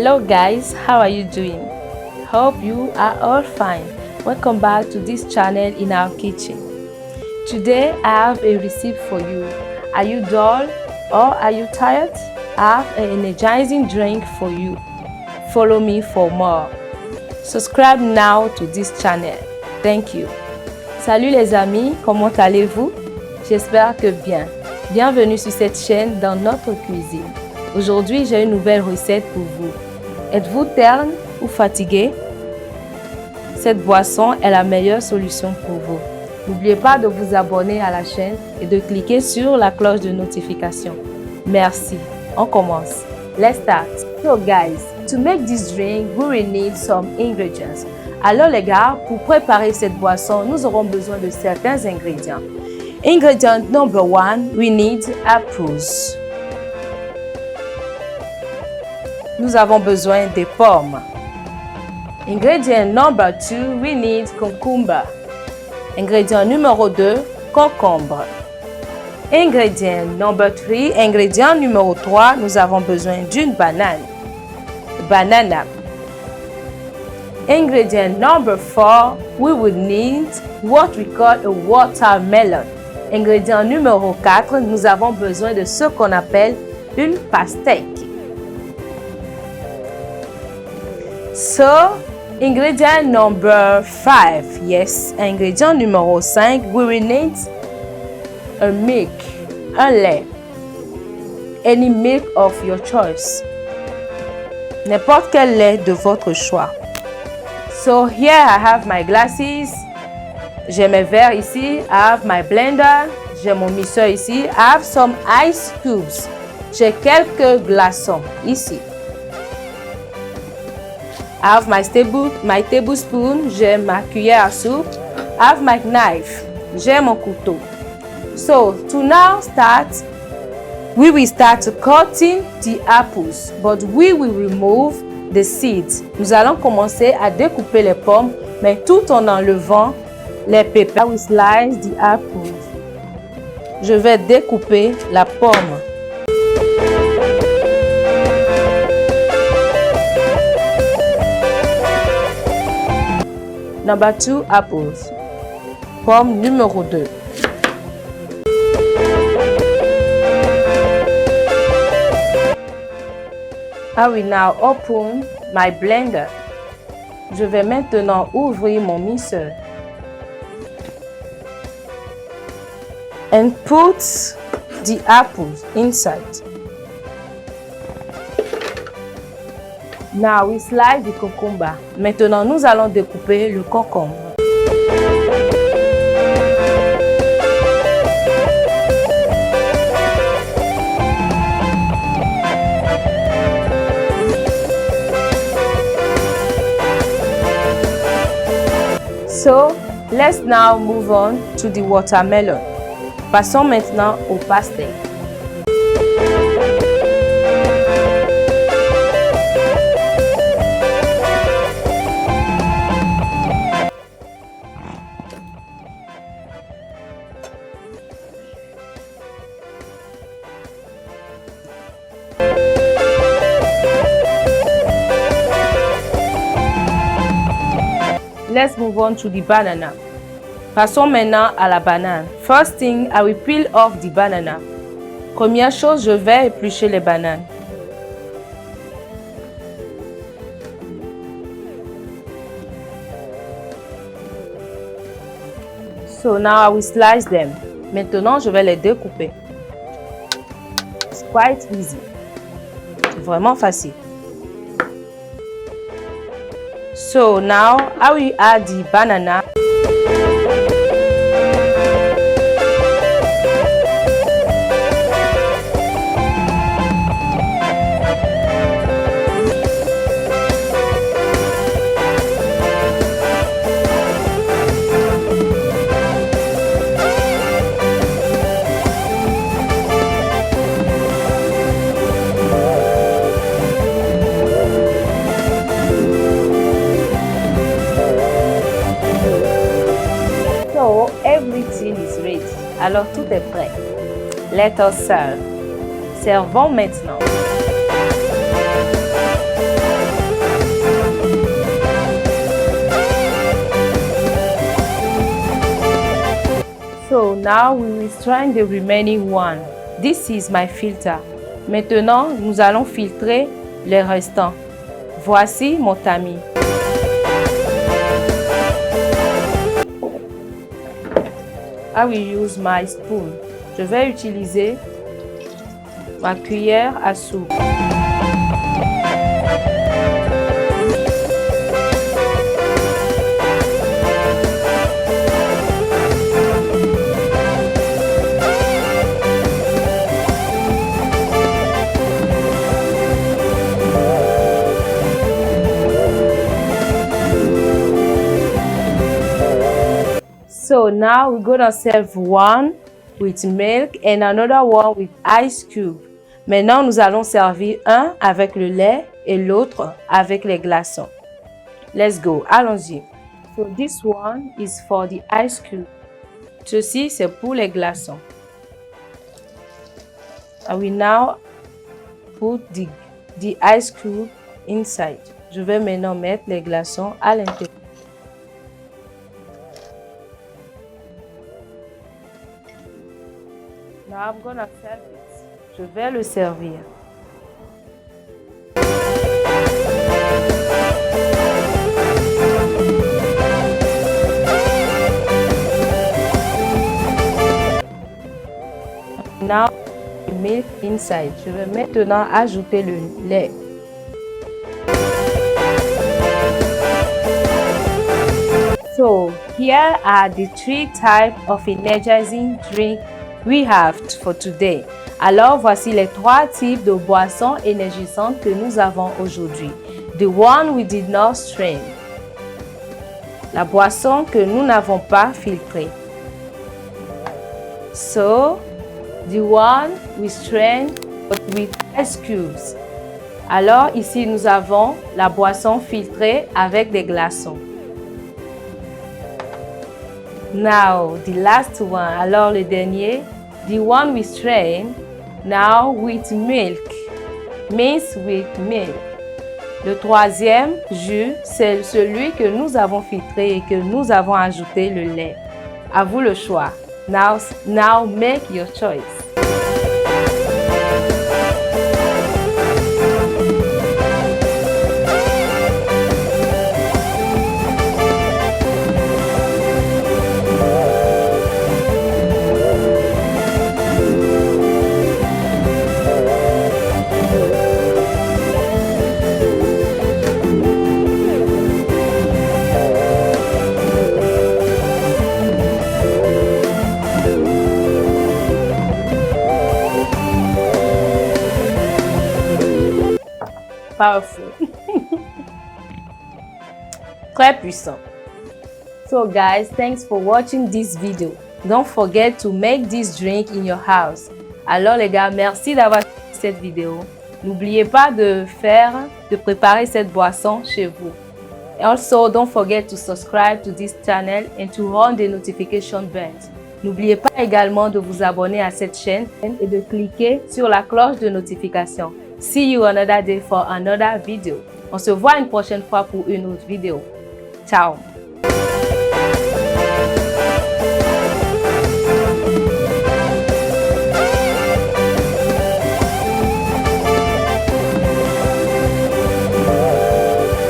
Hello guys, how are you doing? Hope you are all fine. Welcome back to this channel in our kitchen. Today I have a recipe for you. Are you dull or are you tired? I have an energizing drink for you. Follow me for more. Subscribe now to this channel. Thank you. Salut les amis, comment allez-vous? J'espère que bien. Bienvenue sur cette chaîne dans notre cuisine. Aujourd'hui, j'ai une nouvelle recette pour vous. Êtes-vous terne ou fatigué? Cette boisson est la meilleure solution pour vous. N'oubliez pas de vous abonner à la chaîne et de cliquer sur la cloche de notification. Merci. On commence. Let's start. So guys, to make this drink, we will need some ingredients. Alors les gars, pour préparer cette boisson, nous aurons besoin de certains ingrédients. Ingredient number 1, we need apples. Nous avons besoin des pommes. Ingredient number 2, we need cucumber. Ingrédient numéro 2, concombre. Ingrédient number 3, ingrédient numéro 3, nous avons besoin d'une banane. Banana. Ingredient number 4, we will need what we call a watermelon. Ingrédient numéro 4, nous avons besoin de ce qu'on appelle une pastèque. So, ingredient number 5, yes, ingrédient numéro 5, we will need a milk, un lait, any milk of your choice, n'importe quel lait de votre choix. So here I have my glasses, j'ai mes verres ici, I have my blender, j'ai mon mixeur ici, I have some ice cubes, j'ai quelques glaçons ici. I have my tablespoon, j'ai ma cuillère à soupe. I have my knife, j'ai mon couteau. So, to now start, we will start cutting the apples, but we will remove the seeds. Nous allons commencer à découper les pommes, mais tout en enlevant les pépins. I will slice the apples. Je vais découper la pomme. Number 2, apples. Pomme numéro 2. I will now open my blender. Je vais maintenant ouvrir mon mixeur. And put the apples inside. Now we slice the cucumber. Maintenant, nous allons découper le concombre. So, let's now move on to the watermelon. Passons maintenant au pastèque. Let's move on to the banana. Passons maintenant à la banane. First thing, I will peel off the banana. Première chose, je vais éplucher les bananes. So now I will slice them. Maintenant, je vais les découper. It's quite easy. C'est vraiment facile. So now I will add the banana. Everything is ready. Alors tout est prêt. Let us serve. Servons maintenant. Now we will strain the remaining one. This is my filter. Maintenant, nous allons filtrer les restants. Voici mon tamis. I will use my spoon. Je vais utiliser ma cuillère à soupe. So now we're gonna serve one with milk and another one with ice cube. Maintenant, nous allons servir un avec le lait et l'autre avec les glaçons. Let's go, allons-y. So this one is for the ice cube. Ceci, c'est pour les glaçons. I will now put the ice cube inside. Je vais maintenant mettre les glaçons à l'intérieur. Now I'm gonna serve it. Je vais le servir. Now milk inside. Je vais maintenant ajouter le lait. So here are the 3 types of energizing drink we have for today. Alors voici les 3 types de boissons énergisantes que nous avons aujourd'hui. The one we did not strain. La boisson que nous n'avons pas filtrée. So, the one we strain with ice cubes. Alors ici nous avons la boisson filtrée avec des glaçons. Now, the last one, alors le dernier, the one we strain, now with milk, means with milk. Le troisième jus, c'est celui que nous avons filtré et que nous avons ajouté le lait. À vous le choix. Now make your choice. Powerful. Très puissant. So guys, thanks for watching this video. Don't forget to make this drink in your house. Alors les gars, merci d'avoir vu cette vidéo. N'oubliez pas de préparer cette boisson chez vous. Also, don't forget to subscribe to this channel and to on the notification bell. N'oubliez pas également de vous abonner à cette chaîne et de cliquer sur la cloche de notification. See you another day for another video. On se voit une prochaine fois pour une autre vidéo. Ciao!